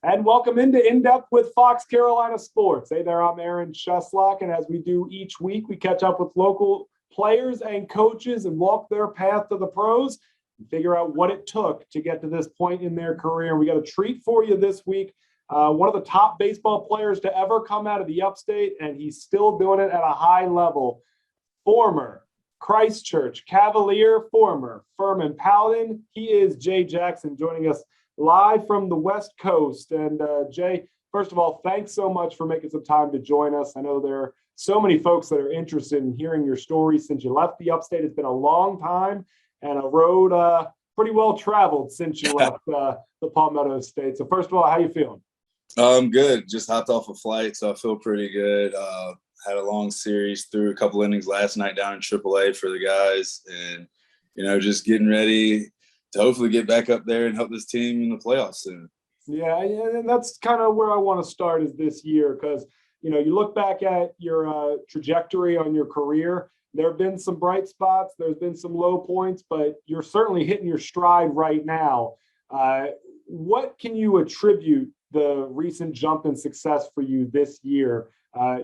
And welcome into In Depth with Fox Carolina Sports. Hey there, I'm Aaron Cheslock, and as we do each week, we catch up with local players and coaches and walk their path to the pros and figure out what it took to get to this point in their career. We got a treat for you this week. One of the top baseball players to ever come out of the Upstate, and he's still doing it at a high level. Former Christchurch Cavalier, former Furman Paladin. He is Jay Jackson, joining us live from the West Coast. And Jay, first of all, thanks so much for making some time to join us. I know there are so many folks that are interested in hearing your story since you left the Upstate. It's been a long time and a road pretty well traveled since you left the Palmetto State. So first of all, how you feeling? I'm good. Just hopped off a flight, so I feel pretty good. Had a long series, threw a couple innings last night down in AAA for the guys, and just getting ready to hopefully get back up there and help this team in the playoffs soon. Yeah, and that's kind of where I want to start is this year, because you look back at your trajectory on your career. There have been some bright spots, there's been some low points, but you're certainly hitting your stride right now. What can you attribute the recent jump in success for you this year?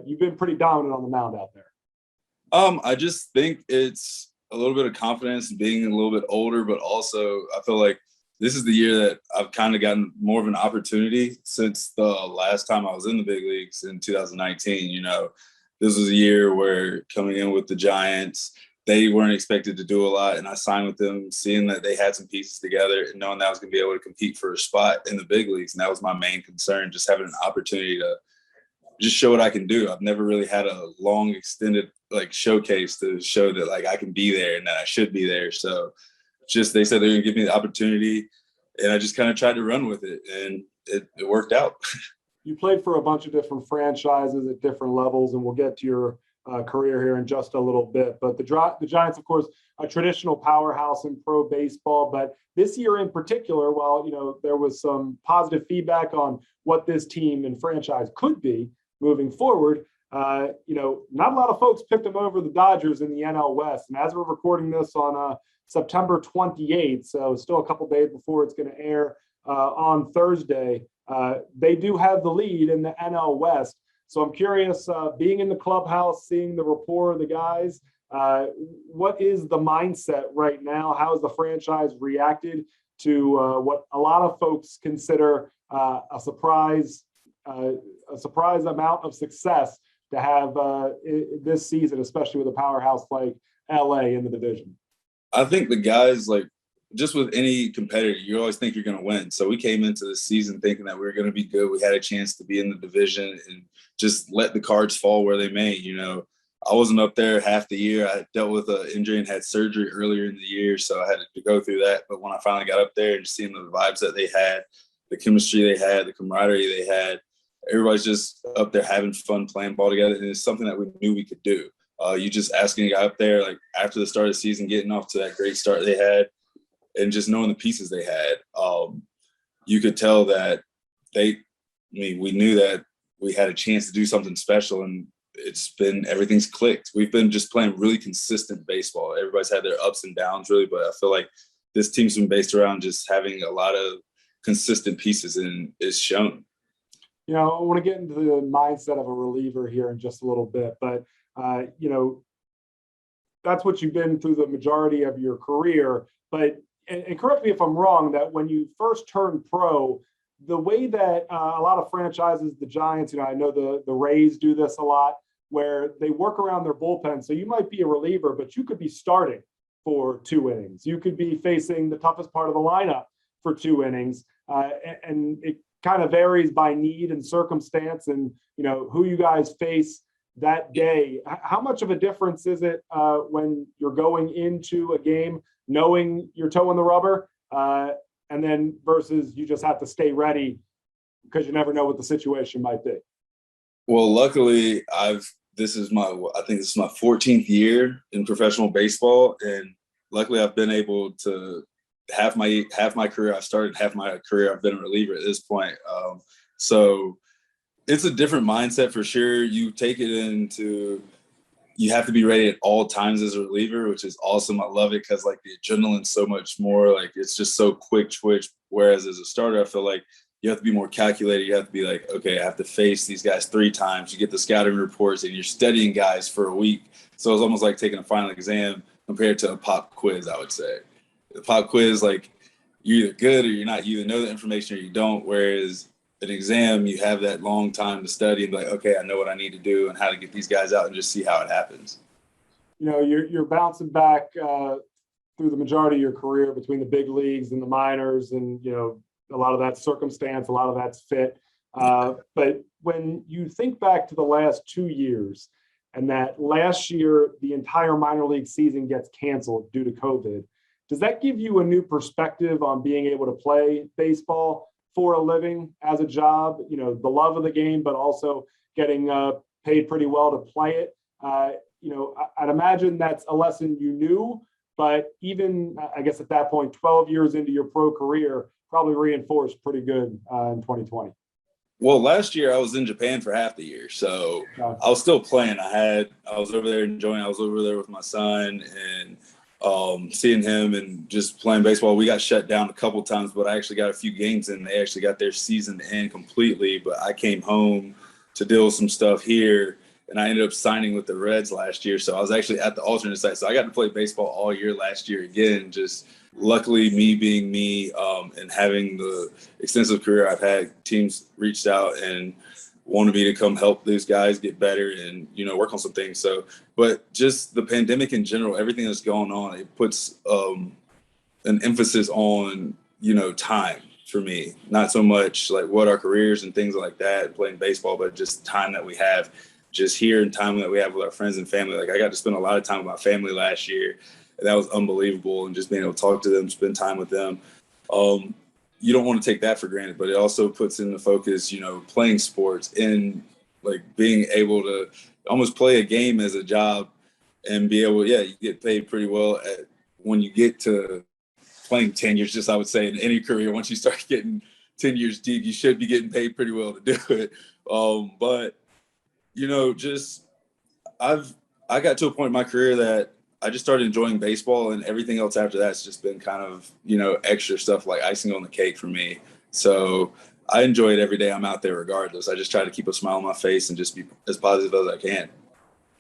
You've been pretty dominant on the mound out there. I just think it's a little bit of confidence, being a little bit older, but also I feel like this is the year that I've kind of gotten more of an opportunity since the last time I was in the big leagues in 2019. This was a year where coming in with the Giants, they weren't expected to do a lot, and I signed with them, seeing that they had some pieces together and knowing that I was going to be able to compete for a spot in the big leagues. And that was my main concern, just having an opportunity to just show what I can do. I've never really had a long extended showcase to show that I can be there and that I should be there. So just, they said they're going to give me the opportunity, and I just kind of tried to run with it, and it worked out. You played for a bunch of different franchises at different levels, and we'll get to your career here in just a little bit. But the Giants, of course, a traditional powerhouse in pro baseball. But this year in particular, while there was some positive feedback on what this team and franchise could be moving forward, not a lot of folks picked them over the Dodgers in the NL West. And as we're recording this on September 28th, so still a couple days before it's going to air on Thursday, they do have the lead in the NL West. So I'm curious, being in the clubhouse, seeing the rapport of the guys, what is the mindset right now? How has the franchise reacted to what a lot of folks consider a surprise amount of success to have this season, especially with a powerhouse like LA in the division? I think the guys, just with any competitor, you always think you're going to win. So we came into the season thinking that we were going to be good. We had a chance to be in the division and just let the cards fall where they may. I wasn't up there half the year. I dealt with an injury and had surgery earlier in the year, so I had to go through that. But when I finally got up there and just seeing the vibes that they had, the chemistry they had, the camaraderie they had, everybody's just up there having fun, playing ball together, and it's something that we knew we could do. You just asking a guy up there, after the start of the season, getting off to that great start they had, and just knowing the pieces they had, you could tell that we knew that we had a chance to do something special, and everything's clicked. We've been just playing really consistent baseball. Everybody's had their ups and downs, really, but I feel like this team's been based around just having a lot of consistent pieces, and it's shown. I want to get into the mindset of a reliever here in just a little bit, but that's what you've been through the majority of your career. But and correct me if I'm wrong, that when you first turned pro, the way that a lot of franchises, the Giants, I know the Rays do this a lot, where they work around their bullpen. So you might be a reliever, but you could be starting for 2 innings. You could be facing the toughest part of the lineup for 2 innings. And it kind of varies by need and circumstance and, who you guys face that day. How much of a difference is it when you're going into a game knowing you're toeing the rubber, and then versus you just have to stay ready because you never know what the situation might be? Well, luckily, this is my 14th year in professional baseball, and luckily I've been able to half my career I started, half my career I've been a reliever at this point. So it's a different mindset for sure. You take it into you have to be ready at all times as a reliever, which is awesome. I love it because the adrenaline's so much more, it's just so quick twitch. Whereas as a starter, I feel like you you have to be more calculated. You have to be like, okay, I have to face these guys 3 times. You get the scouting reports and you're studying guys for a week. So it's almost like taking a final exam compared to a pop quiz, I would say. The pop quiz, like, you're either good or you're not. You either know the information or you don't. Whereas an exam, you have that long time to study and be like, okay, I know what I need to do and how to get these guys out and just see how it happens. You know, you're bouncing back through the majority of your career between the big leagues and the minors, and you know, a lot of that's circumstance, a lot of that's fit. But when you think back to the last 2 years, and that last year the entire minor league season gets canceled due to COVID, does that give you a new perspective on being able to play baseball for a living as a job? You know, the love of the game, but also getting paid pretty well to play it. You know, I'd imagine that's a lesson you knew, but even I guess at that point, 12 years into your pro career, probably reinforced pretty good in 2020. Well, last year I was in Japan for half the year, so I was still playing. I was over there enjoying. I was over there with my son and seeing him and just playing baseball. We got shut down a couple times, but I actually got a few games in. They actually got their season to end completely, but I came home to deal with some stuff here, and I ended up signing with the Reds last year. So I was actually at the alternate site. So I got to play baseball all year last year again. Just luckily, me being me and having the extensive career I've had, teams reached out and wanted me to come help these guys get better and, you know, work on some things. So, but just the pandemic in general, everything that's going on, it puts an emphasis on, you know, time for me. Not so much like what our careers and things like that, playing baseball, but just time that we have just here and time that we have with our friends and family. Like I got to spend a lot of time with my family last year. And that was unbelievable. And just being able to talk to them, spend time with them. You don't want to take that for granted, but it also puts in the focus, you know, playing sports and like being able to almost play a game as a job and be able, you get paid pretty well when you get to playing 10 years, just I would say in any career, once you start getting 10 years deep, you should be getting paid pretty well to do it. But, you know, just I got to a point in my career that I just started enjoying baseball, and everything else after that's just been kind of, you know, extra stuff like icing on the cake for me. So I enjoy it every day I'm out there regardless. I just try to keep a smile on my face and just be as positive as I can.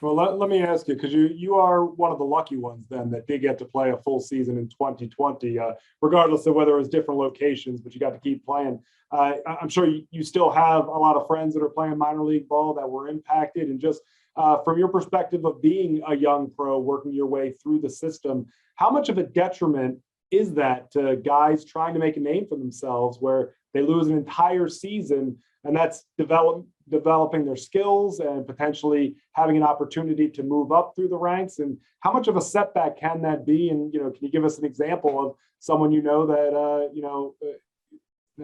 Well, let me ask you, because you are one of the lucky ones then that did get to play a full season in 2020, regardless of whether it was different locations, but you got to keep playing. I'm sure you still have a lot of friends that are playing minor league ball that were impacted, and just from your perspective of being a young pro working your way through the system, how much of a detriment is that to guys trying to make a name for themselves where they lose an entire season, and that's developing their skills and potentially having an opportunity to move up through the ranks? And how much of a setback can that be? And, you know, can you give us an example of someone you know that, you know,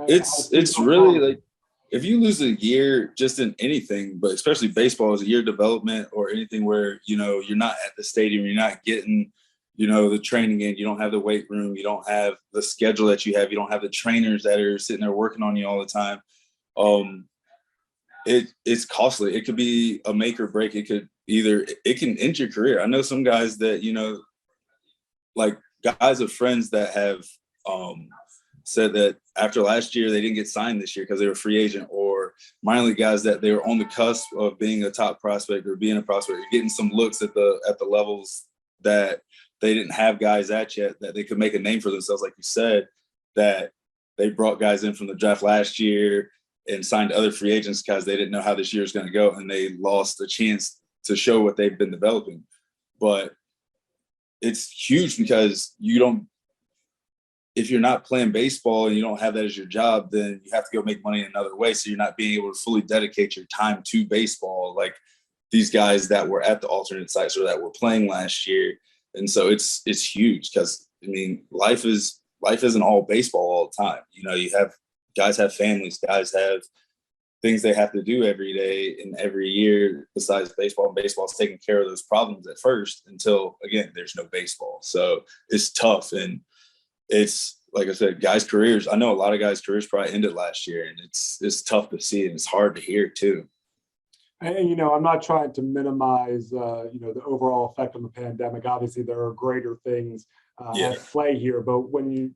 it's really like, if you lose a year just in anything, but especially baseball is a year of development or anything where, you know, you're not at the stadium, you're not getting, you know, the training in, you don't have the weight room, you don't have the schedule that you have, you don't have the trainers that are sitting there working on you all the time. It's costly. It could be a make or break. It can end your career. I know some guys that, you know, like guys of friends that have said that after last year they didn't get signed this year because they were free agent, or minor league guys that they were on the cusp of being a top prospect or being a prospect, or getting some looks at the levels that they didn't have guys at yet, that they could make a name for themselves, like you said, that they brought guys in from the draft last year and signed other free agents because they didn't know how this year is going to go, and they lost a chance to show what they've been developing. But it's huge because if you're not playing baseball and you don't have that as your job, then you have to go make money in another way. So you're not being able to fully dedicate your time to baseball like these guys that were at the alternate sites or that were playing last year. And so it's huge because, I mean, life isn't all baseball all the time. You know, guys have families, guys have things they have to do every day and every year besides baseball. And baseball's taking care of those problems at first until, again, there's no baseball. So it's tough. And it's, like I said, guys' careers, I know a lot of guys' careers probably ended last year, and it's tough to see, and it's hard to hear too. And, you know, I'm not trying to minimize, you know, the overall effect of the pandemic. Obviously, there are greater things Yeah. at play here. But when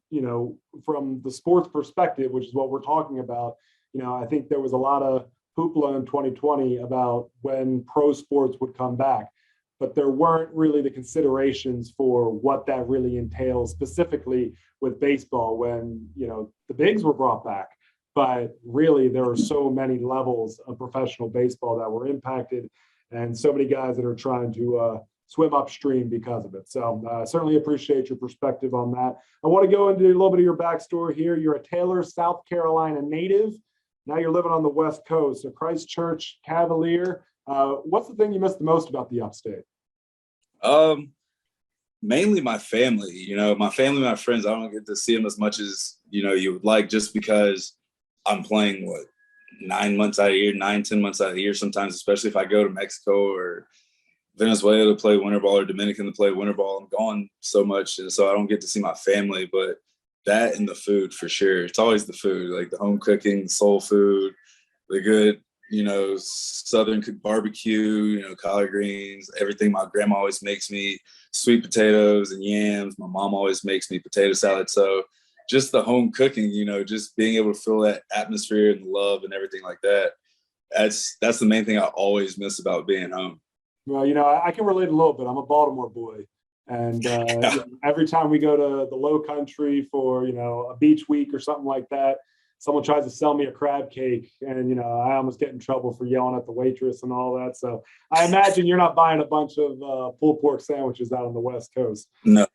from the sports perspective, which is what we're talking about, I think there was a lot of hoopla in 2020 about when pro sports would come back, but there weren't really the considerations for what that really entails, specifically with baseball when, the bigs were brought back. But really, there are so many levels of professional baseball that were impacted, and so many guys that are trying to swim upstream because of it. So certainly appreciate your perspective on that. I want to go into a little bit of your backstory here. You're a Taylor, South Carolina native. Now you're living on the West Coast, a Christchurch Cavalier. What's the thing you miss the most about the Upstate? Mainly my family. My family, my friends. I don't get to see them as much as you would like, just because I'm playing 9 months out of the year, 10 months out of the year. Sometimes, especially if I go to Mexico or Venezuela to play winter ball or Dominican to play winter ball, I'm gone so much, and so I don't get to see my family. But that and the food, for sure. It's always the food, like the home cooking, the soul food, the good, Southern barbecue, collard greens, everything my grandma always makes me, sweet potatoes and yams. My mom always makes me potato salad. So just the home cooking, just being able to feel that atmosphere and love and everything like that. That's the main thing I always miss about being home. Well, I can relate a little bit. I'm a Baltimore boy. And every time we go to the Low Country for, a beach week or something like that, someone tries to sell me a crab cake, and, I almost get in trouble for yelling at the waitress and all that. So I imagine you're not buying a bunch of pulled pork sandwiches out on the West Coast. No.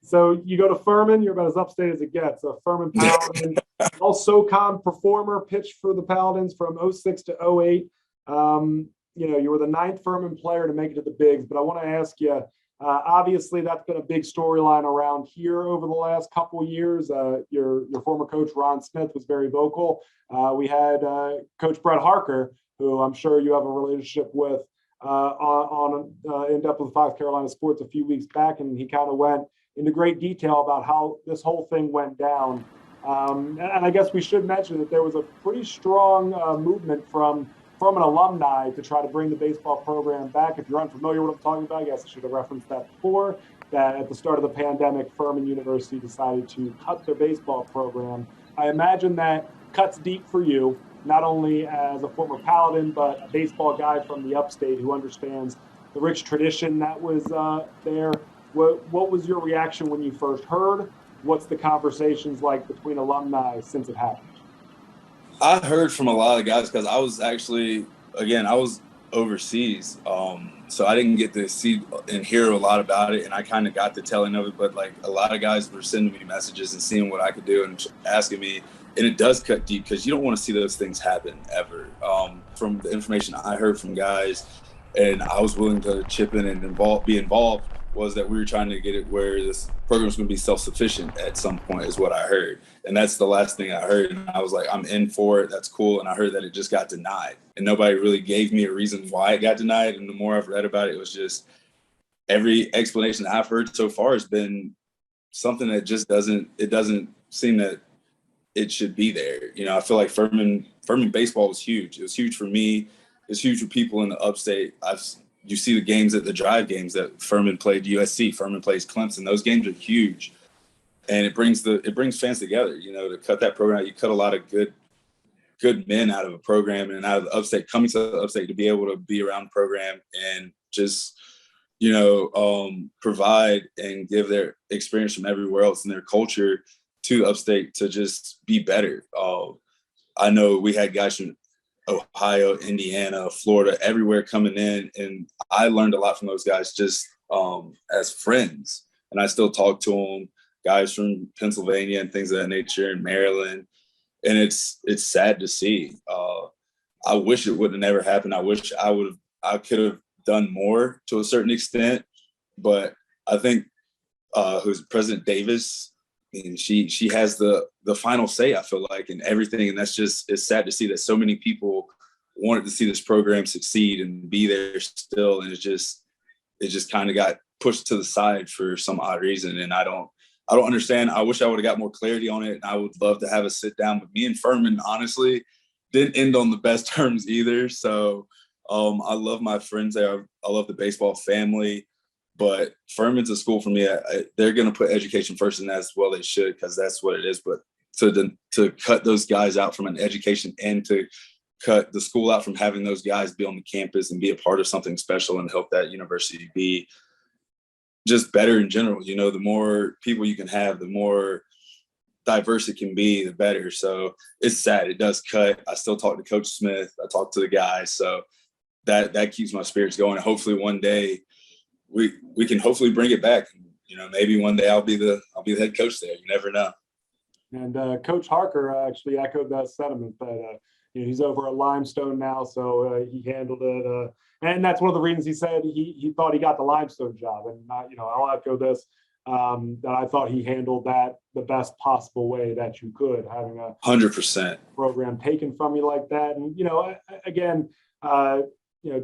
So you go to Furman, you're about as upstate as it gets. A Furman Paladin, all SoCon performer, pitched for the Paladins from 06 to 08. You were the 9th Furman player to make it to the bigs, but I want to ask you, obviously that's been a big storyline around here over the last couple of years. Your former coach, Ron Smith, was very vocal. We had Coach Brett Harker, who I'm sure you have a relationship with, on In Depth with Fox Carolina Sports a few weeks back, and he kind of went into great detail about how this whole thing went down. And I guess we should mention that there was a pretty strong movement from an alumni to try to bring the baseball program back. If you're unfamiliar with what I'm talking about, I guess I should have referenced that before, that at the start of the pandemic, Furman University decided to cut their baseball program. I imagine that cuts deep for you, not only as a former Paladin, but a baseball guy from the Upstate who understands the rich tradition that was there. What was your reaction when you first heard? What's the conversations like between alumni since it happened? I heard from a lot of guys because I was actually, I was overseas. So I didn't get to see and hear a lot about it. And I kind of got the telling of it. But like a lot of guys were sending me messages and seeing what I could do and asking me. And it does cut deep because you don't want to see those things happen ever. From the information I heard from guys, and I was willing to chip in and be involved, was that we were trying to get it where this program was going to be self-sufficient at some point, is what I heard. And that's the last thing I heard. And I was like, I'm in for it. That's cool. And I heard that it just got denied. And nobody really gave me a reason why it got denied. And the more I've read about it, it was just every explanation that I've heard so far has been something that just doesn't seem that it should be there. I feel like Furman baseball was huge. It was huge for me. It's huge for people in the Upstate. You see the games at the drive games that Furman played USC, Furman plays Clemson. Those games are huge, and it brings fans together. To cut that program out, you cut a lot of good men out of a program and out of the Upstate, coming to the Upstate to be able to be around the program and just provide and give their experience from everywhere else and their culture to Upstate to just be better. I know we had guys from Ohio, Indiana, Florida, everywhere coming in. And I learned a lot from those guys just as friends. And I still talk to them, guys from Pennsylvania and things of that nature, and Maryland. And it's sad to see. I wish it would have never happened. I wish I could have done more to a certain extent. But I think who's President Davis, and she has the final say, I feel like, in everything. And it's sad to see that so many people wanted to see this program succeed and be there still. And it just kind of got pushed to the side for some odd reason. And I don't understand. I wish I would have got more clarity on it. And I would love to have a sit down. But me and Furman, honestly, didn't end on the best terms either. So I love my friends there. I love the baseball family. But Furman's a school for me. They're going to put education first, and as well they should, because that's what it is. But to cut those guys out from an education and to cut the school out from having those guys be on the campus and be a part of something special and help that university be just better in general. You know, the more people you can have, the more diverse it can be, the better. So it's sad. It does cut. I still talk to Coach Smith. I talk to the guys. So that keeps my spirits going. And hopefully one day we can hopefully bring it back. You know, maybe one day I'll be the head coach there. You never know. And Coach Harker actually echoed that sentiment that he's over at Limestone now, so he handled it. And that's one of the reasons he said he thought he got the Limestone job. And I'll echo this, that I thought he handled that the best possible way that you could, having a 100% program taken from you like that. And again,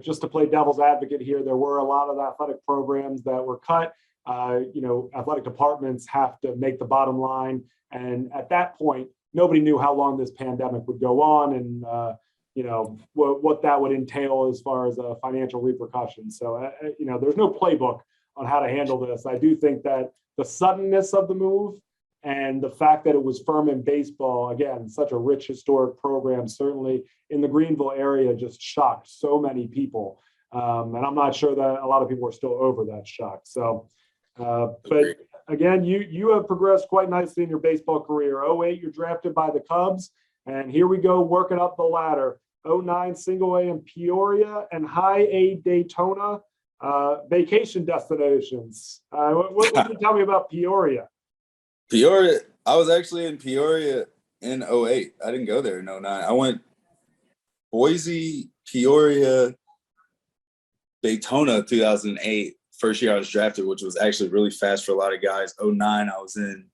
just to play devil's advocate here, there were a lot of athletic programs that were cut. Athletic departments have to make the bottom line. And at that point, nobody knew how long this pandemic would go on and, what that would entail as far as financial repercussions. So, there's no playbook on how to handle this. I do think that the suddenness of the move and the fact that it was Furman Baseball, again, such a rich historic program, certainly in the Greenville area, just shocked so many people. And I'm not sure that a lot of people are still over that shock. So, but again, you have progressed quite nicely in your baseball career. 08, you're drafted by the Cubs. And here we go, working up the ladder. 09, single A in Peoria and high A Daytona. Vacation destinations. What can you tell me about Peoria? Peoria, I was actually in Peoria in 08. I didn't go there in 09. I went Boise, Peoria, Daytona 2008. First year I was drafted, which was actually really fast for a lot of guys. 09, I was in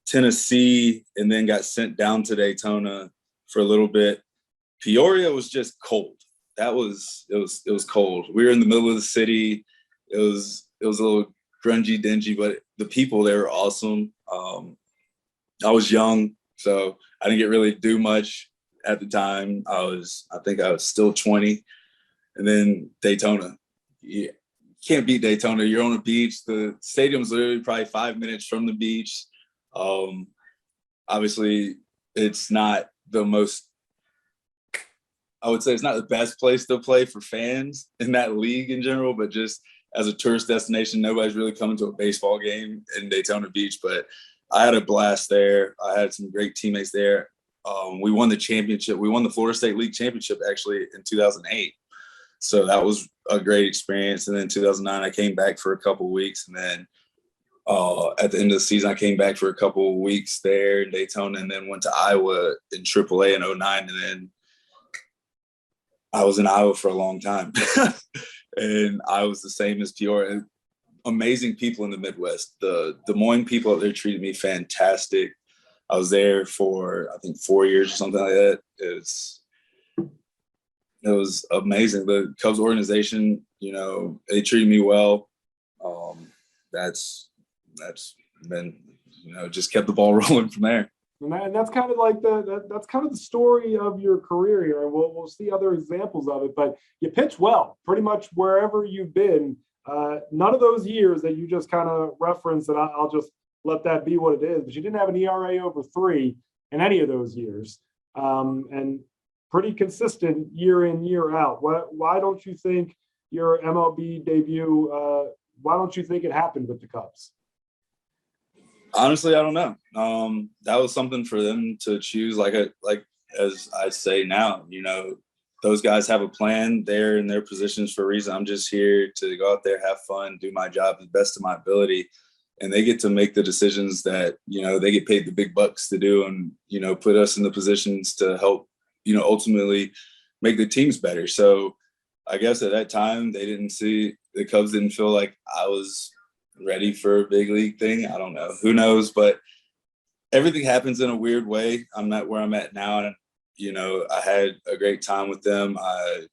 Tennessee and then got sent down to Daytona for a little bit. Peoria was just cold. It was cold. We were in the middle of the city. It was a little grungy, dingy, but the people there were awesome. I was young, so I didn't get really do much at the time. I think I was still 20. And then Daytona. Yeah. Can't beat Daytona. You're on a beach. The stadium's literally probably 5 minutes from the beach. Obviously, it's not the most, I would say it's not the best place to play for fans in that league in general, but just as a tourist destination, nobody's really coming to a baseball game in Daytona Beach. But I had a blast there. I had some great teammates there. We won the championship. We won the Florida State League championship actually in 2008. So that was a great experience. And then 2009, I came back for a couple of weeks. And then at the end of the season, I came back for a couple of weeks there in Daytona and then went to Iowa in AAA in 2009. And then I was in Iowa for a long time. And I was the same as Peoria. Amazing people in the Midwest. The Des Moines people out there treated me fantastic. I was there for, I think, 4 years or something like that. It was amazing. The Cubs organization, they treated me well. That's been, just kept the ball rolling from there. And that's kind of like that's kind of the story of your career here. And we'll see other examples of it. But you pitch well, pretty much wherever you've been. None of those years that you just kind of referenced, and I'll just let that be what it is. But you didn't have an ERA over 3 in any of those years. And pretty consistent year in, year out. Why don't you think your MLB debut, why don't you think it happened with the Cubs? Honestly, I don't know. That was something for them to choose. Like as I say now, those guys have a plan. They're in their positions for a reason. I'm just here to go out there, have fun, do my job as best of my ability. And they get to make the decisions that, they get paid the big bucks to do and, put us in the positions to help, ultimately make the teams better. So I guess at that time, the Cubs didn't feel like I was ready for a big league thing. I don't know. Who knows? But everything happens in a weird way. I'm not where I'm at now. And, I had a great time with them. I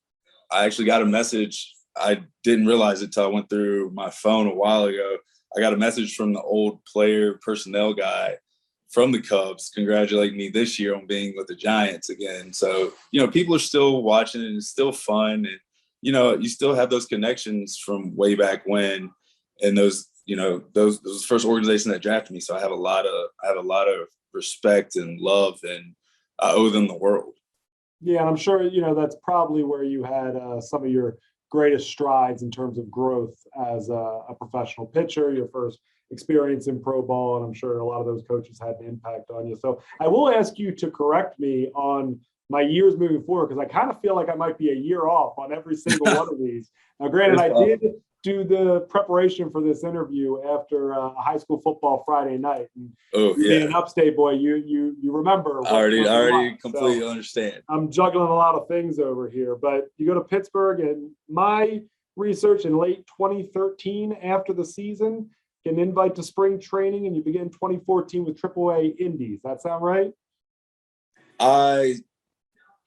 actually got a message. I didn't realize it till I went through my phone a while ago. I got a message from the old player personnel guy from the Cubs congratulating me this year on being with the Giants again. So, people are still watching and it's still fun. And, you still have those connections from way back when. and those was the first organization that drafted me. So I have a lot of respect and love, and I owe them the world. Yeah, and I'm sure that's probably where you had some of your greatest strides in terms of growth as a professional pitcher. Your first experience in pro ball, and I'm sure a lot of those coaches had an impact on you. So I will ask you to correct me on my years moving forward, because I kind of feel like I might be a year off on every single one of these. Now, granted, I did do the preparation for this interview after a high school football Friday night. And being an Upstate boy, you remember. I already completely understand. I'm juggling a lot of things over here, but you go to Pittsburgh, and my research in late 2013, after the season, an invite to spring training, and you begin 2014 with AAA Indies. That sound right?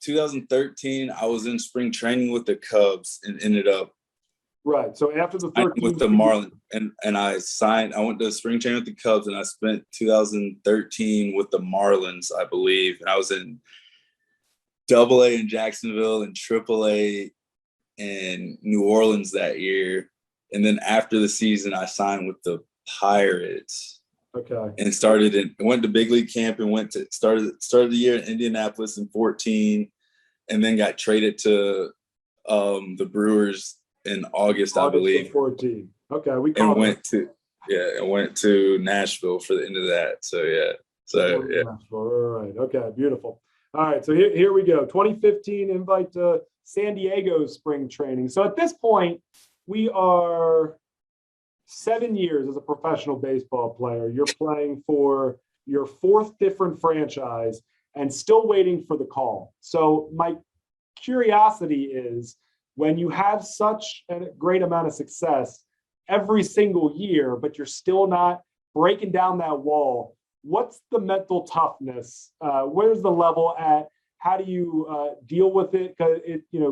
2013, I was in spring training with the Cubs and ended up right. So after the 13 with the Marlins, and I went to spring training with the Cubs, and I spent 2013 with the Marlins, I believe. And I was in AA in Jacksonville and AAA in New Orleans that year. And then after the season, I signed with the Pirates. Okay. And went to big league camp and started the year in Indianapolis in 14, and then got traded to the Brewers in August, I believe. 14. Okay. Went to Nashville for the end of that. So yeah. All right. Okay. Beautiful. All right. So here we go. 2015 invite to San Diego spring training. So at this point, we are 7 years as a professional baseball player. You're playing for your fourth different franchise and still waiting for the call. So my curiosity is, when you have such a great amount of success every single year, but you're still not breaking down that wall, what's the mental toughness? Where's the level at? How do you deal with it? Because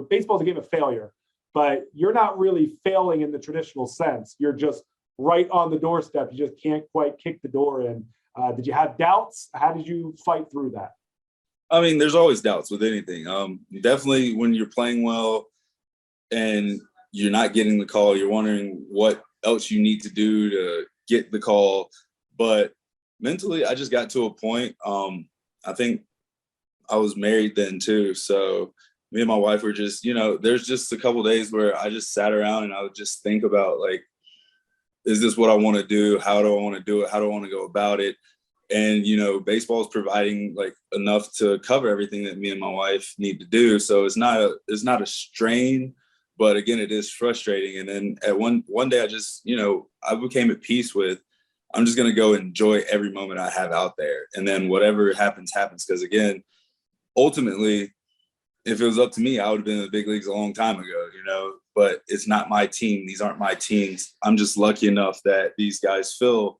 baseball is a game of failure, but you're not really failing in the traditional sense. You're just right on the doorstep. You just can't quite kick the door in. Did you have doubts? How did you fight through that? I mean, there's always doubts with anything. Definitely when you're playing well and you're not getting the call, you're wondering what else you need to do to get the call. But mentally, I just got to a point. I think I was married then too. So me and my wife were just, there's just a couple of days where I just sat around and I would just think about, like, is this what I want to do? How do I want to do it? How do I want to go about it? And, baseball is providing like enough to cover everything that me and my wife need to do. So it's not a strain, but again, it is frustrating. And then at one day I just, I became at peace with, I'm just going to go enjoy every moment I have out there. And then whatever happens, happens. Because again, ultimately, if it was up to me, I would have been in the big leagues a long time ago, but it's not my team. These aren't my teams. I'm just lucky enough that these guys feel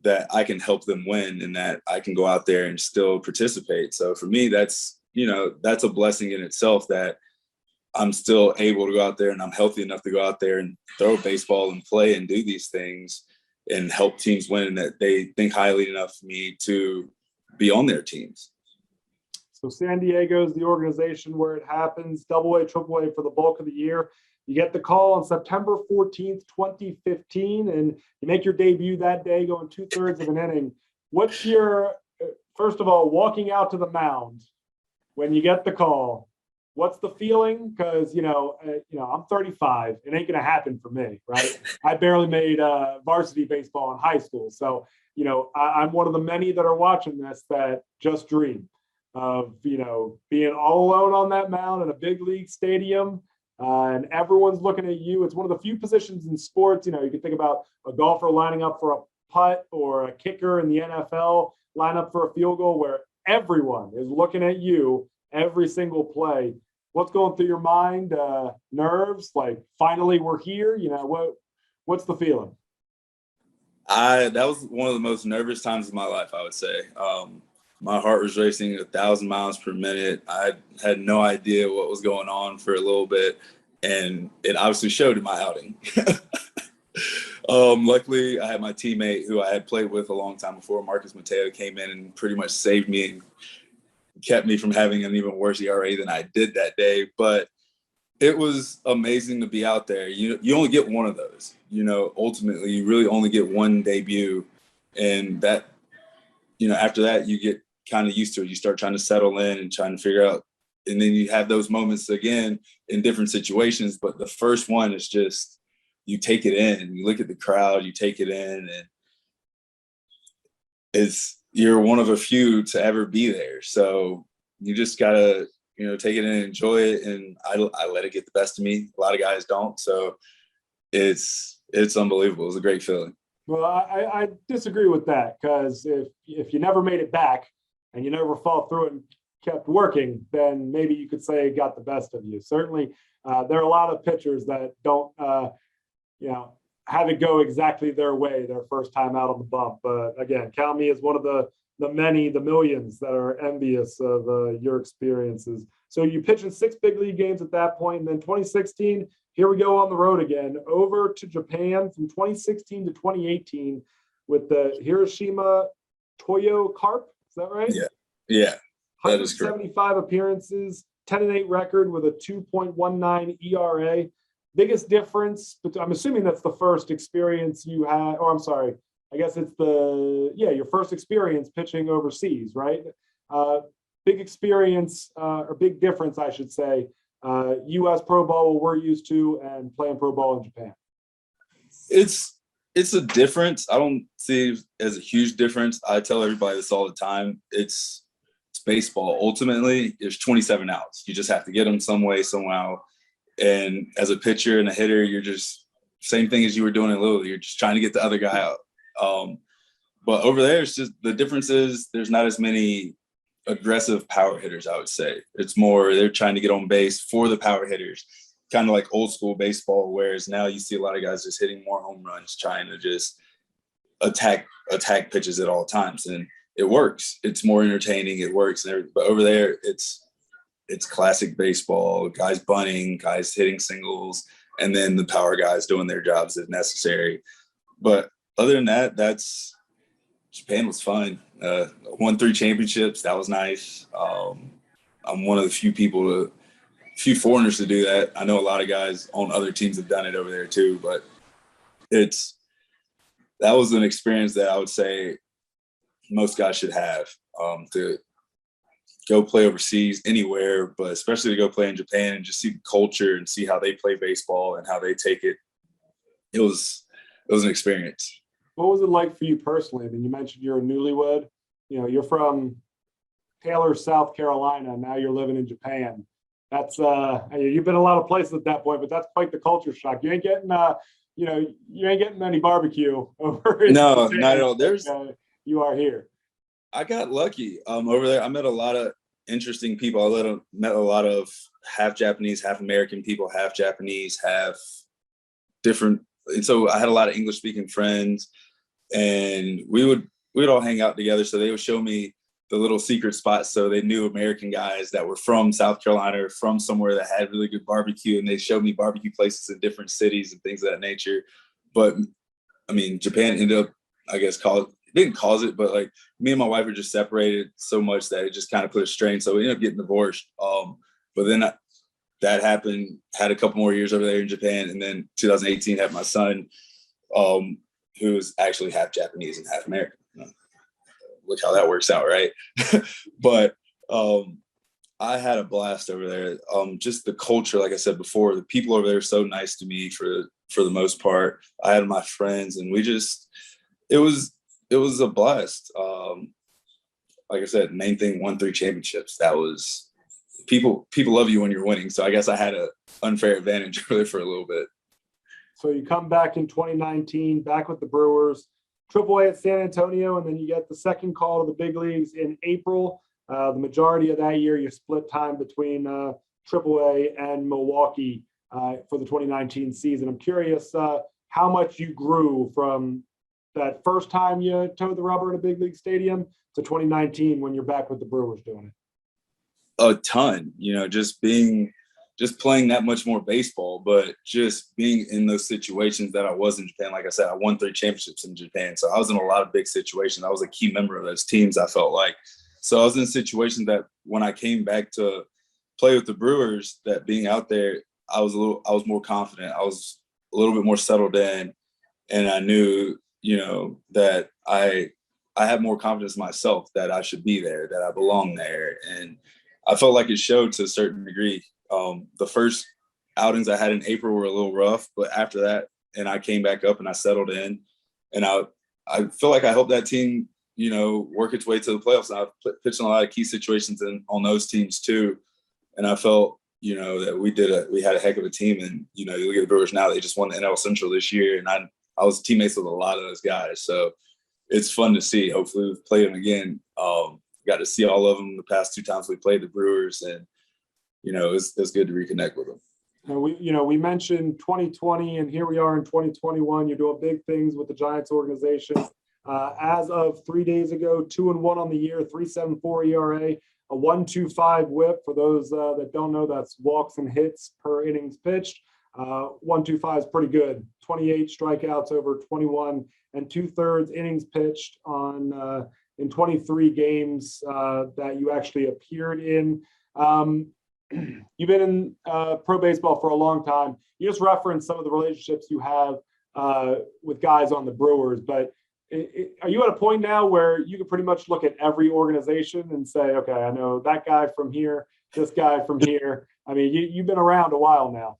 that I can help them win and that I can go out there and still participate. So for me, that's a blessing in itself, that I'm still able to go out there and I'm healthy enough to go out there and throw baseball and play and do these things and help teams win, and that they think highly enough of me to be on their teams. So San Diego is the organization where it happens, AA, AAA for the bulk of the year. You get the call on September 14th, 2015, and you make your debut that day, going 2/3 of an inning. What's your, first of all, walking out to the mound when you get the call, what's the feeling? Because, I'm 35. It ain't going to happen for me, right? I barely made varsity baseball in high school. So, I'm one of the many that are watching this that just dream of, being all alone on that mound in a big league stadium. And everyone's looking at you. It's one of the few positions in sports, you can think about a golfer lining up for a putt or a kicker in the NFL line up for a field goal, where everyone is looking at you every single play. What's going through your mind? Nerves, like, finally we're here. What's the feeling? That was one of the most nervous times of my life, I would say. My heart was racing 1,000 miles per minute. I had no idea what was going on for a little bit, and it obviously showed in my outing. Luckily, I had my teammate who I had played with a long time before, Marcus Mateo, came in and pretty much saved me and kept me from having an even worse ERA than I did that day. But It was amazing to be out there. You only get one of those. Ultimately, you really only get one debut, and that, after that, you get kind of used to it. You start trying to settle in and trying to figure out, and then you have those moments again in different situations. But the first one is just, you take it in. You look at the crowd, you take it in, and you're one of a few to ever be there. So you just gotta, take it in and enjoy it. And I let it get the best of me. A lot of guys don't. So it's unbelievable. It was a great feeling. Well, I disagree with that, because if you never made it back and you never fought through it and kept working, then maybe you could say it got the best of you. Certainly, there are a lot of pitchers that don't, have it go exactly their way their first time out on the bump. But again, count me as one of the millions that are envious of your experiences. So you pitched in 6 big league games at that point, and then 2016, here we go on the road again, over to Japan from 2016 to 2018 with the Hiroshima Toyo Carp. Is that right? Yeah, that is correct. 175 appearances, 10-8 record with a 2.19 ERA. Biggest difference, but I'm assuming that's the first experience you had, or I'm sorry, I guess it's your first experience pitching overseas, right? Big experience, or big difference, I should say, U.S. pro ball, what we're used to, and playing pro ball in Japan. It's a difference. I don't see it as a huge difference. I tell everybody this all the time. It's baseball. Ultimately, there's 27 outs. You just have to get them some way, somehow. And as a pitcher and a hitter, you're just same thing as you were doing in Little League. You're just trying to get the other guy out. But over there, it's just the difference is there's not as many aggressive power hitters, I would say. It's more they're trying to get on base for the power hitters, kind of like old school baseball, whereas now you see a lot of guys just hitting more home runs, trying to just attack pitches at all times. And it works. It's more entertaining. It works. But over there, it's classic baseball, guys bunting, guys hitting singles, and then the power guys doing their jobs if necessary. But other than that, Japan was fun. Won 3 championships. That was nice. I'm one of the few foreigners to do that. I know a lot of guys on other teams have done it over there too, but that was an experience that I would say most guys should have, to go play overseas anywhere, but especially to go play in Japan and just see the culture and see how they play baseball and how they take it. It was an experience. What was it like for you personally? I mean, you mentioned you're a newlywed. You're from Taylor, South Carolina. Now you're living in Japan. That's you've been a lot of places at that point, but that's quite the culture shock. You ain't getting you ain't getting any barbecue over in No, Japan. not at all. You are here. I got lucky. Over there, I met a lot of interesting people. I met a lot of half Japanese, half American people, half Japanese, half different. And so I had a lot of English speaking friends, and we would all hang out together. So they would show me the little secret spots. So they knew American guys that were from South Carolina or from somewhere that had really good barbecue. And they showed me barbecue places in different cities and things of that nature. But I mean, Japan ended up, I guess, didn't cause it, but like me and my wife were just separated so much that it just kind of put a strain. So we ended up getting divorced. But then that happened, had a couple more years over there in Japan. And then 2018 had my son, who was actually half Japanese and half American. Look how that works out, right? But I had a blast over there. Just the culture, like I said before, the people over there are so nice to me for the most part. I had my friends, and it was a blast. Like I said, main thing, won 3 championships. That was people love you when you're winning. So I guess I had an unfair advantage really for a little bit. So you come back in 2019, back with the Brewers, AAA at San Antonio, and then you get the second call to the big leagues in April. The majority of that year, you split time between AAA and Milwaukee for the 2019 season. I'm curious how much you grew from that first time you towed the rubber in a big league stadium to 2019 when you're back with the Brewers doing it. A ton, just playing that much more baseball, but just being in those situations that I was in Japan. Like I said, I won 3 championships in Japan. So I was in a lot of big situations. I was a key member of those teams, I felt like. So I was in situations that when I came back to play with the Brewers, that being out there, I was more confident. I was a little bit more settled in, and I knew, that I have more confidence in myself that I should be there, that I belong there. And I felt like it showed to a certain degree. The first outings I had in April were a little rough, but after that, and I came back up and I settled in, and I feel like I helped that team, work its way to the playoffs. And I pitched in a lot of key situations on those teams too. And I felt, that we had a heck of a team. And, you look at the Brewers now, they just won the NL Central this year. And I was teammates with a lot of those guys. So it's fun to see. Hopefully we've played them again. Got to see all of them the past 2 times we played the Brewers, and, it's good to reconnect with them. And we mentioned 2020, and here we are in 2021. You're doing big things with the Giants organization. As of 3 days ago, 2-1 on the year, 3.74 ERA, a 1.25 WHIP. For those that don't know, that's walks and hits per innings pitched. 1.25 is pretty good. 28 strikeouts over 21 2/3 innings pitched in 23 games that you actually appeared in. You've been in pro baseball for a long time. You just referenced some of the relationships you have with guys on the Brewers, but are you at a point now where you can pretty much look at every organization and say, okay, I know that guy from here, this guy from here? I mean, you've been around a while now.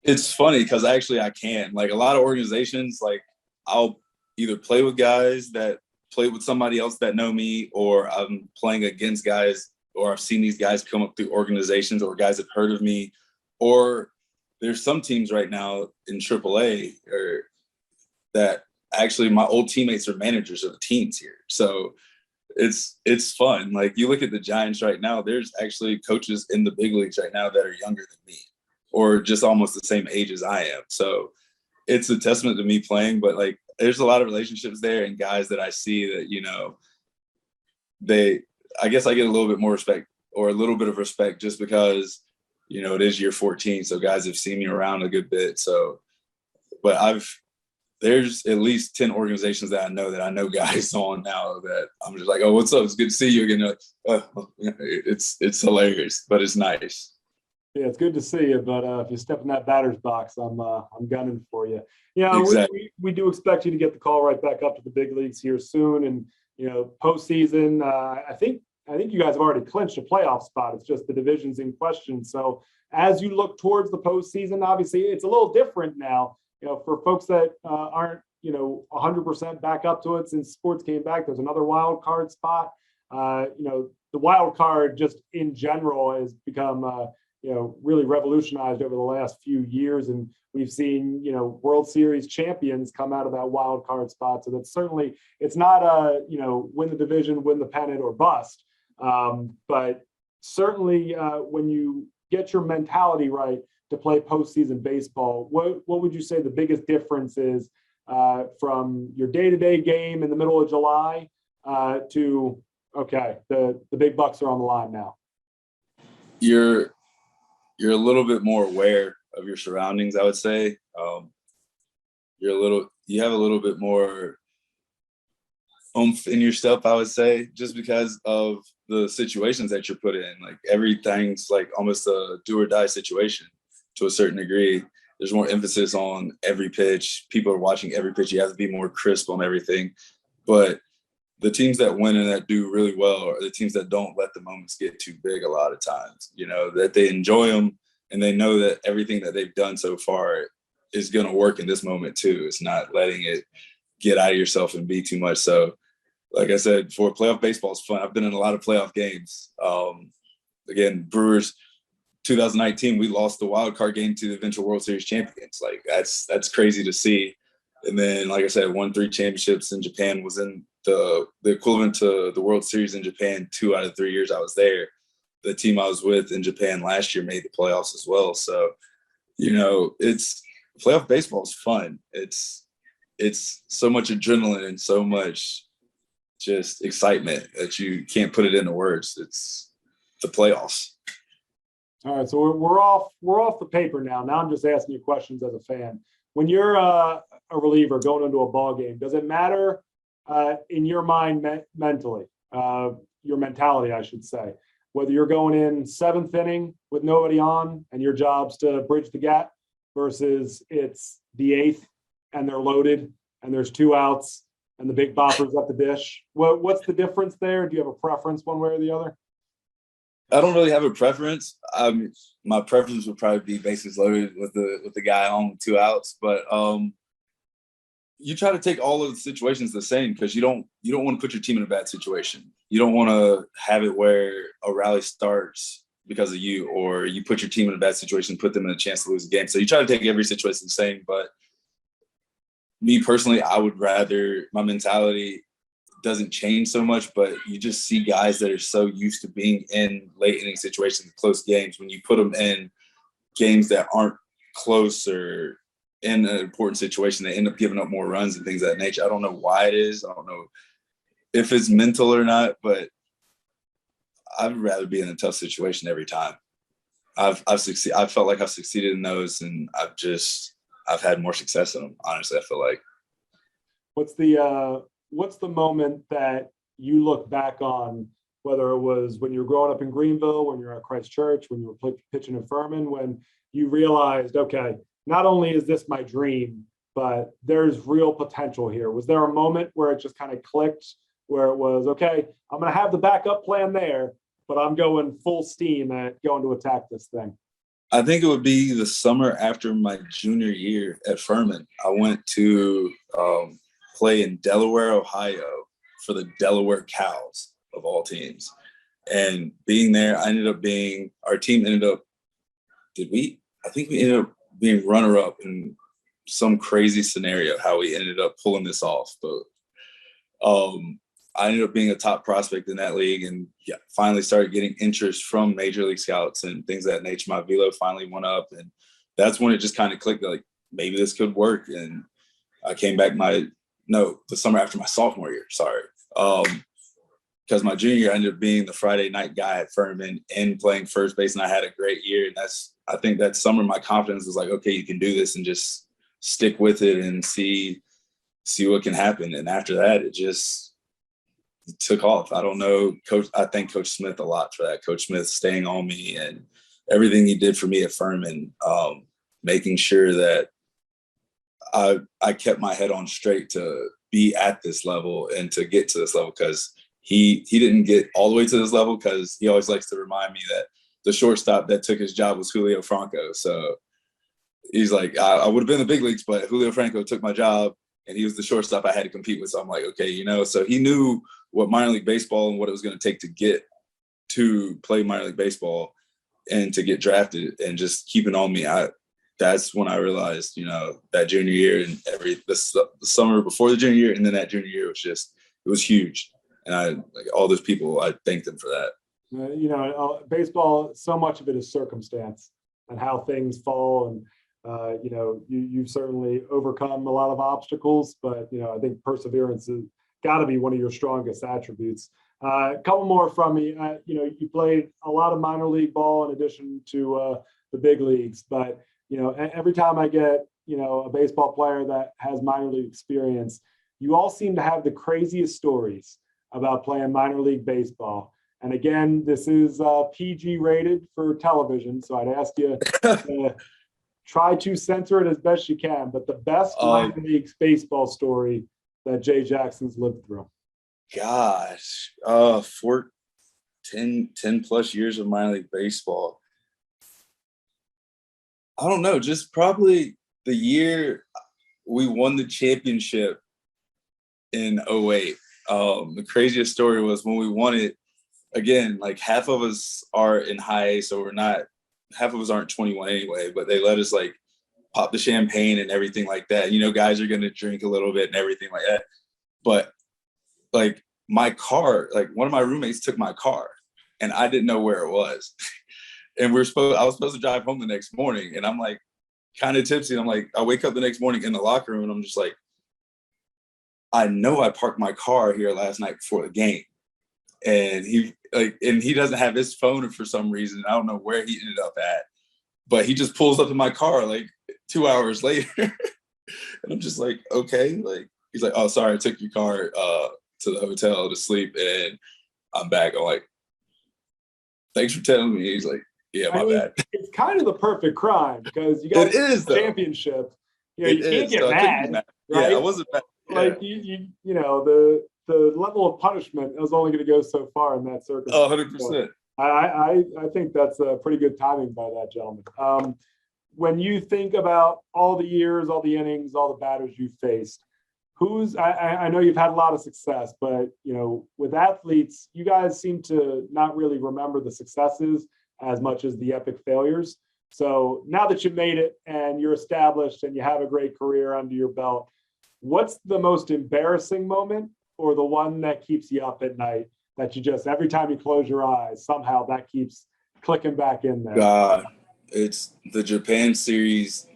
It's funny because actually I can. Like, a lot of organizations, like, I'll either play with guys that play with somebody else that know me, or I'm playing against guys, or I've seen these guys come up through organizations, or guys have heard of me. Or there's some teams right now in AAA that actually my old teammates are managers of the teams here. So it's fun. Like, you look at the Giants right now, there's actually coaches in the big leagues right now that are younger than me, or just almost the same age as I am. So it's a testament to me playing, but like, there's a lot of relationships there, and guys that I see that, I guess I get a little bit more respect, or a little bit of respect, just because, it is year 14. So guys have seen me around a good bit. So, but there's at least 10 organizations that I know guys on now that I'm just like, oh, what's up? It's good to see you again. It's hilarious, but it's nice. Yeah, it's good to see you, but if you step in that batter's box, I'm gunning for you. Exactly. We do expect you to get the call right back up to the big leagues here soon, and postseason. I think you guys have already clinched a playoff spot. It's just the division's in question. So as you look towards the postseason, obviously it's a little different now. For folks that aren't 100% back up to it since sports came back, there's another wild card spot. The wild card just in general has become really revolutionized over the last few years. And we've seen, World Series champions come out of that wild card spot. So that's certainly, it's not win the division, win the pennant, or bust. But certainly when you get your mentality right to play postseason baseball, what would you say the biggest difference is from your day-to-day game in the middle of July to, okay, the big bucks are on the line now? You're a little bit more aware of your surroundings, I would say. You have a little bit more oomph in your step, I would say, just because of the situations that you're put in. Like, everything's like almost a do or die situation to a certain degree. There's more emphasis on every pitch. People are watching every pitch. You have to be more crisp on everything. But the teams that win and that do really well are the teams that don't let the moments get too big a lot of times, that they enjoy them, and they know that everything that they've done so far is going to work in this moment too. It's not letting it get out of yourself and be too much. So, like I said, for playoff baseball is fun. I've been in a lot of playoff games. Again, Brewers 2019, we lost the wild card game to the eventual World Series champions. Like, that's crazy to see. And then, like I said, won 3 championships in Japan, was in the equivalent to the World Series in Japan 2 out of 3 years I was there. The team I was with in Japan last year made the playoffs as well. So, it's playoff baseball is fun. It's so much adrenaline and so much just excitement that you can't put it into words. It's the playoffs. All right, so we're off the paper now. Now I'm just asking you questions as a fan. When you're a reliever going into a ball game, does it matter in your mind mentally, your mentality, I should say, whether you're going in seventh inning with nobody on and your job's to bridge the gap versus it's the eighth and they're loaded and there's 2 outs and the big bopper's at the dish. What's the difference there? Do you have a preference one way or the other? I don't really have a preference. My preference would probably be bases loaded with the guy on with 2 outs, but you try to take all of the situations the same because you don't want to put your team in a bad situation. You don't want to have it where a rally starts because of you, or you put your team in a bad situation, put them in a chance to lose the game. So you try to take every situation the same. But me personally, I would rather, my mentality doesn't change so much, but you just see guys that are so used to being in late inning situations, close games, when you put them in games that aren't close or in an important situation, they end up giving up more runs and things of that nature. I don't know why it is. I don't know if it's mental or not, but I'd rather be in a tough situation every time. I've succeeded. I felt like I've succeeded in those, and I've had more success in them. Honestly, I feel like. What's the moment that you look back on, whether it was when you were growing up in Greenville, when you were at Christchurch, when you were pitching in Furman, when you realized, okay, not only is this my dream, but there's real potential here? Was there a moment where it just kind of clicked, where it was, okay, I'm going to have the backup plan there, but I'm going full steam at going to attack this thing? I think it would be the summer after my junior year at Furman. I went to play in Delaware, Ohio for the Delaware Cows of all teams. And being there, our team ended up, I think we ended up being runner-up in some crazy scenario, how we ended up pulling this off. But I ended up being a top prospect in that league, and finally started getting interest from major league scouts and things of that nature. My velo finally went up, and that's when it just kind of clicked, like, maybe this could work. And I came back the summer after my sophomore year, because my junior year I ended up being the Friday night guy at Furman and playing first base, and I had a great year. And I think that summer my confidence was like, okay, you can do this, and just stick with it and see what can happen. And after that, it took off. I don't know, Coach. I thank Coach Smith a lot for that. Coach Smith staying on me and everything he did for me at Furman, making sure that I kept my head on straight to be at this level and to get to this level, because he didn't get all the way to this level, because he always likes to remind me that the shortstop that took his job was Julio Franco. So he's like, I would have been in the big leagues, but Julio Franco took my job, and he was the shortstop I had to compete with. So I'm like, okay, so he knew what minor league baseball and what it was going to take to get to play minor league baseball and to get drafted, and just keeping on me. That's when I realized, that junior year and the summer before the junior year, and then that junior year it was huge. And all those people, I thank them for that. Baseball, so much of it is circumstance and how things fall. And, you've certainly overcome a lot of obstacles, but, I think perseverance has got to be one of your strongest attributes. A couple more from me. You played a lot of minor league ball in addition to the big leagues, but, every time I get, a baseball player that has minor league experience, you all seem to have the craziest stories about playing minor league baseball. And again, this is PG rated for television, so I'd ask you to try to censor it as best you can. But the best minor league baseball story that Jay Jackson's lived through. Gosh, 10 plus years of minor league baseball. I don't know, just probably the year we won the championship in 2008. The craziest story was when we won it, again, like half of us are in high A, so half of us aren't 21 anyway, but they let us like pop the champagne and everything like that. Guys are going to drink a little bit and everything like that. But like my car, like one of my roommates took my car and I didn't know where it was. And I was supposed to drive home the next morning, and I'm like kind of tipsy. And I'm like, I wake up the next morning in the locker room and I'm just like, I know I parked my car here last night before the game. And he doesn't have his phone for some reason. I don't know where he ended up at, but he just pulls up in my car like 2 hours later. And I'm just like, okay. Like, he's like, oh, sorry, I took your car to the hotel to sleep and I'm back. I'm like, thanks for telling me. He's like, yeah, my bad. It's kind of the perfect crime because you got It is, though. Championship. You It can't is. get So mad, right? Yeah, I wasn't mad. Yeah. Like you know, the level of punishment is only going to go so far in that circumstance. 100%. I think that's a pretty good timing by that gentleman. When you think about all the years, all the innings, all the batters you faced, I know you've had a lot of success, but you know, with athletes, you guys seem to not really remember the successes as much as the epic failures. So now that you made it and you're established and you have a great career under your belt, what's the most embarrassing moment or the one that keeps you up at night that you just, every time you close your eyes, somehow that keeps clicking back in there? It's the Japan series,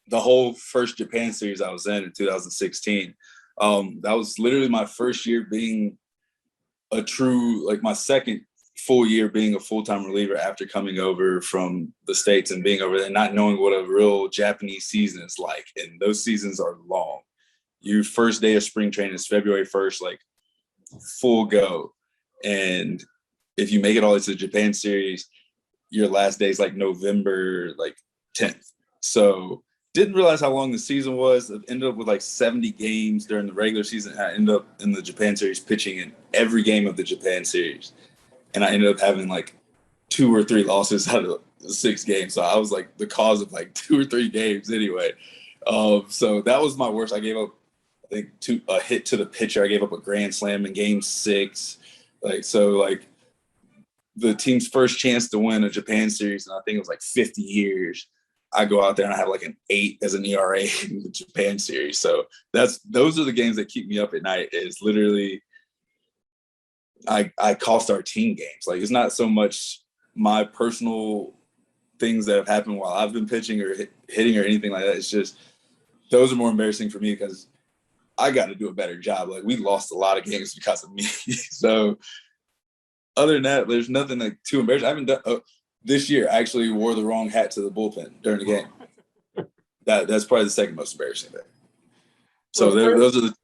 the whole first Japan series I was in 2016. That was literally my first year being a true, like my second full year being a full-time reliever after coming over from the States and being over there, not knowing what a real Japanese season is like. And those seasons are long. Your first day of spring training is February 1st, like full go. And if you make it all the way to the Japan series, your last day is like November, like 10th. So didn't realize how long the season was. I ended up with like 70 games during the regular season. I ended up in the Japan series pitching in every game of the Japan series. And I ended up having like 2 or 3 losses out of the 6 games. So I was like the cause of like 2 or 3 games anyway. So that was my worst. I gave up, I think, a hit to the pitcher. I gave up a grand slam in game 6. Like the team's first chance to win a Japan series, and I think it was like 50 years. I go out there and I have like an 8 as an ERA in the Japan series. So those are the games that keep me up at night. Is literally I cost our team games. Like, it's not so much my personal things that have happened while I've been pitching or hitting or anything like that. It's just those are more embarrassing for me because I got to do a better job. Like, we lost a lot of games because of me. So other than that, there's nothing like too embarrassing. I haven't done this year. I actually wore the wrong hat to the bullpen during the game. That's probably the second most embarrassing thing. So those are the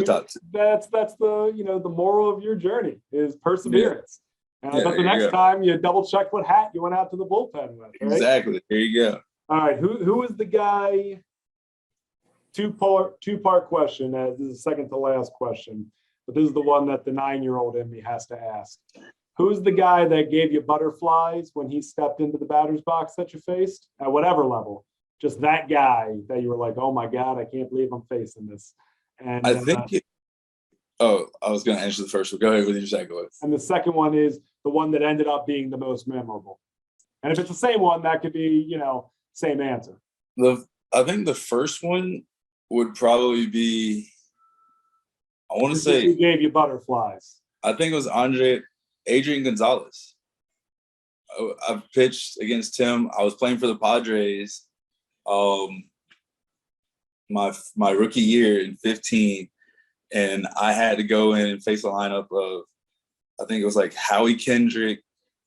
top 2. That's the the moral of your journey is perseverance. And I bet the next time you double check what hat you went out to the bullpen with. Right? Exactly. There you go. All right. Who is the guy? Two-part question. This is the second to last question, but this is the one that the 9-year-old in me has to ask. Who's the guy that gave you butterflies when he stepped into the batter's box that you faced at whatever level? Just that guy that you were like, oh my God, I can't believe I'm facing this. And I think I was going to answer the first one. Go ahead with your second one. And the second one is the one that ended up being the most memorable. And if it's the same one, that could be, same answer. I think the first one would probably be, I want to say, who gave you butterflies? I think it was Adrian Gonzalez. I've pitched against him. I was playing for the Padres my rookie year in 15, and I had to go in and face a lineup of, I think it was like Howie Kendrick,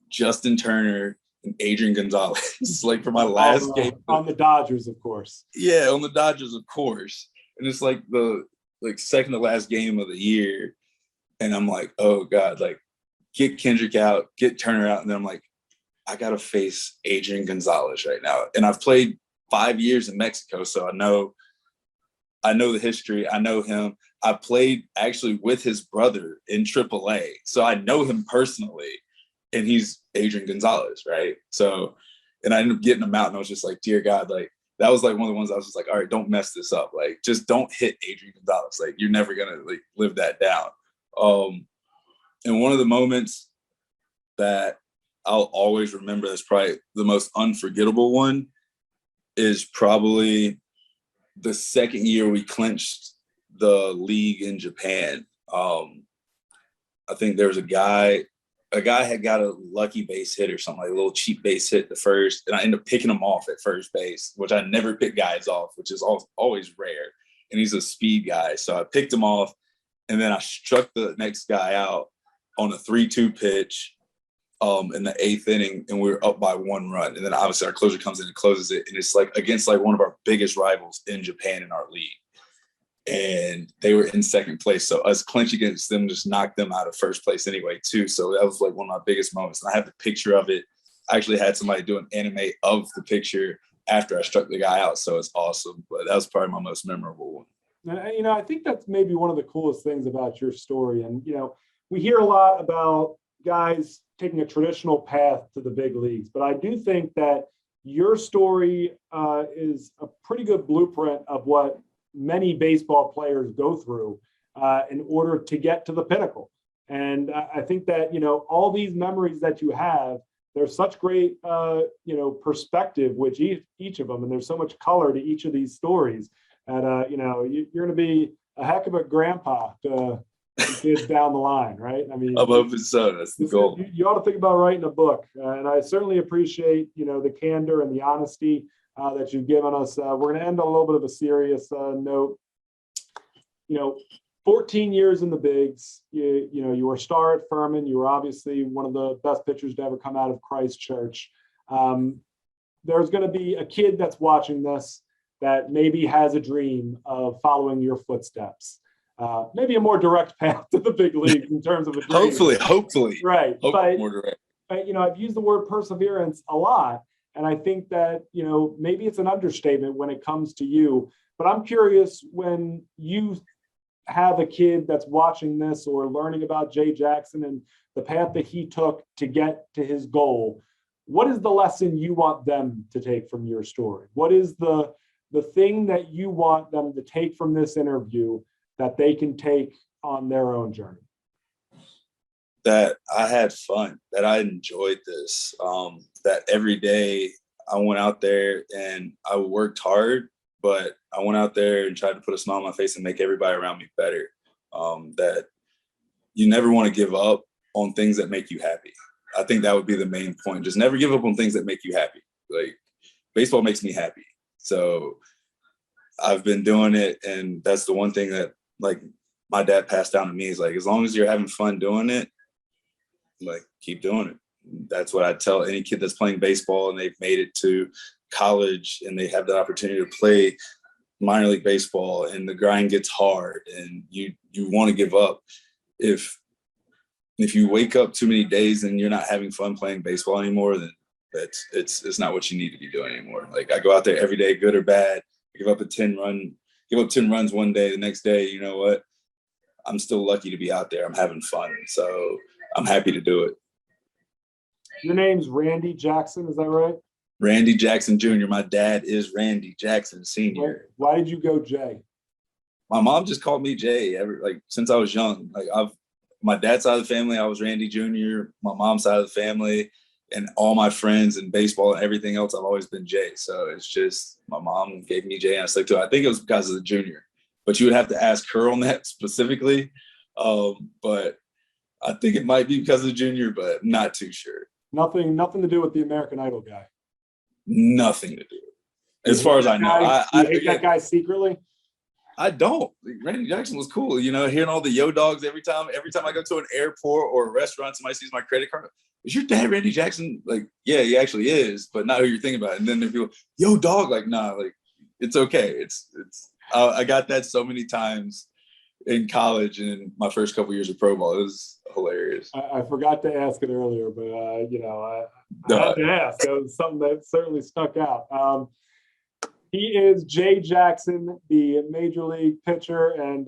Justin Turner, and Adrian Gonzalez. Like, for my last game on the Dodgers, of course. Yeah, on the Dodgers, of course. And it's like the second to last game of the year, and I'm like, oh God, like, get Kendrick out, get Turner out, and then I'm like, I gotta face Adrian Gonzalez right now. And I've played 5 years in Mexico, so I know the history. I know him. I played actually with his brother in AAA, so I know him personally, and he's Adrian Gonzalez, right? So, and I ended up getting him out, and I was just like, dear God, like, that was like one of the ones I was just like, all right, don't mess this up. Like, just don't hit Adrian Gonzalez. Like, you're never gonna like live that down. And one of the moments that I'll always remember that's probably the most unforgettable one is probably the second year we clinched the league in Japan. I think there was a guy had got a lucky base hit or something, like a little cheap base hit the first, and I ended up picking him off at first base, which I never pick guys off, which is always rare. And he's a speed guy. So I picked him off, and then I struck the next guy out on a 3-2 pitch in the 8th inning, and we were up by 1 run. And then obviously our closer comes in and closes it, and it's like against like one of our biggest rivals in Japan in our league. and they were in second place. So us clinching against them just knocked them out of first place anyway, too. So that was like one of my biggest moments. And I have the picture of it. I actually had somebody do an anime of the picture after I struck the guy out. So it's awesome. But that was probably my most memorable one. And, I think that's maybe one of the coolest things about your story. And, we hear a lot about guys taking a traditional path to the big leagues, but I do think that your story is a pretty good blueprint of what many baseball players go through in order to get to the pinnacle. And I think that, all these memories that you have, there's such great, perspective with each of them. And there's so much color to each of these stories. And, you're going to be a heck of a grandpa to kids down the line, right? I mean, I'm hoping so. That's the goal. You ought to think about writing a book. And I certainly appreciate, the candor and the honesty that you've given us. We're going to end on a little bit of a serious note. 14 years in the bigs, you were a star at Furman. You were obviously one of the best pitchers to ever come out of Christchurch. There's going to be a kid that's watching this that maybe has a dream of following your footsteps. Maybe a more direct path to the big leagues in terms of a dream. Hopefully. Right. But, more direct. I've used the word perseverance a lot. And I think that, maybe it's an understatement when it comes to you. But I'm curious, when you have a kid that's watching this or learning about Jay Jackson and the path that he took to get to his goal, what is the lesson you want them to take from your story? What is the thing that you want them to take from this interview that they can take on their own journey? That I had fun, that I enjoyed this, that every day I went out there and I worked hard, but I went out there and tried to put a smile on my face and make everybody around me better. That you never want to give up on things that make you happy. I think that would be the main point. Just never give up on things that make you happy. Like, baseball makes me happy. So I've been doing it, and that's the one thing that, like, my dad passed down to me is, like, as long as you're having fun doing it, like, keep doing it. That's what I tell any kid that's playing baseball and they've made it to college and they have the opportunity to play minor league baseball and the grind gets hard and you want to give up. If you wake up too many days and you're not having fun playing baseball anymore, then it's not what you need to be doing anymore. Like, I go out there every day, good or bad, give up 10 runs one day, the next day, you know what? I'm still lucky to be out there. I'm having fun. So I'm happy to do it. Your name's Randy Jackson, is that right? Randy Jackson Jr. My dad is Randy Jackson Sr. Why did you go Jay? My mom just called me Jay since I was young. Like, my dad's side of the family, I was Randy Jr. My mom's side of the family, and all my friends in baseball and everything else, I've always been Jay. So it's just my mom gave me Jay and I stuck to it. I think it was because of the junior, but you would have to ask her on that specifically. But I think it might be because of the junior, but I'm not too sure. Nothing to do with the American Idol guy. Nothing to do. As far as I know. I hate that guy secretly. I don't. Randy Jackson was cool. Hearing all the yo dogs every time I go to an airport or a restaurant, somebody sees my credit card. Is your dad Randy Jackson? Like, yeah, he actually is, but not who you're thinking about. And then there's people, yo dog, like, nah, like, it's okay. It's I got that so many times in college and in my first couple years of pro ball. It was hilarious. I forgot to ask it earlier, but I had to ask. It was something that certainly stuck out. He is Jay Jackson, the major league pitcher, and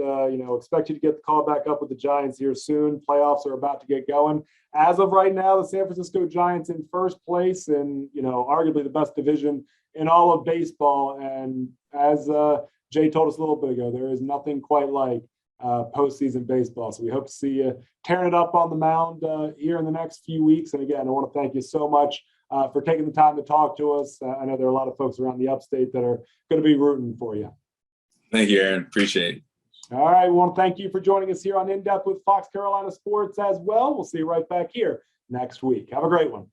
expect you to get the call back up with the Giants here soon. Playoffs are about to get going. As of right now, the San Francisco Giants in first place in arguably the best division in all of baseball. And as Jay told us a little bit ago, there is nothing quite like postseason baseball. So we hope to see you tearing it up on the mound here in the next few weeks. And again, I want to thank you so much for taking the time to talk to us. I know there are a lot of folks around the Upstate that are going to be rooting for you. Thank you, Aaron. Appreciate it. All right. We want to thank you for joining us here on In Depth with Fox Carolina Sports as well. We'll see you right back here next week. Have a great one.